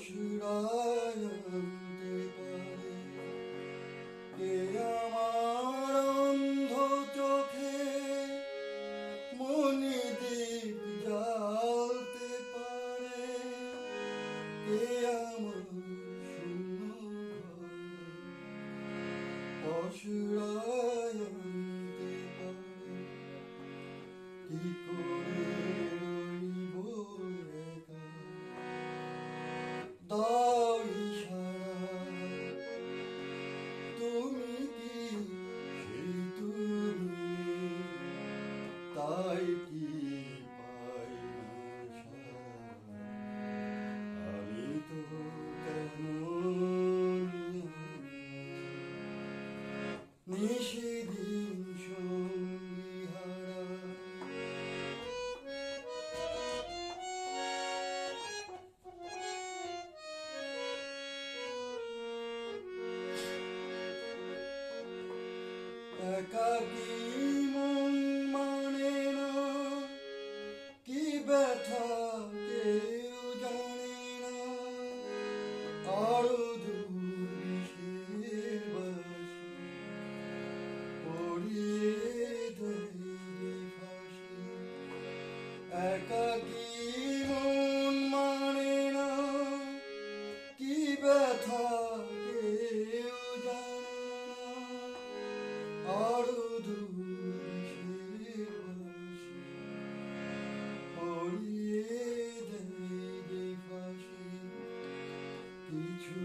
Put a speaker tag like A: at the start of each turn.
A: অসুরায় আনতে পারে কে আমার অন্ধ চোখে মণিদীপ জ্বালতে পারে কে আমার শূন্য ঘরে অসুরায় আনতে পারে কি করে রইব একা দাও ইশারা তুমি কি সেই তুমি তাই কি পাই না সারা আমি তো কেমন নিশিদিন সঙ্গী হারা একাকী মন মানে না কি ব্যথা কেউ জানে না আরো দূর বিষের বাসি পড়িয়ে দেয় ফাঁসি একাকী মন মানে না কি ব্যথা কেউ জানে আরো দূর বিষের বাসি পড়িয়ে দেয় ফাঁসি কিছু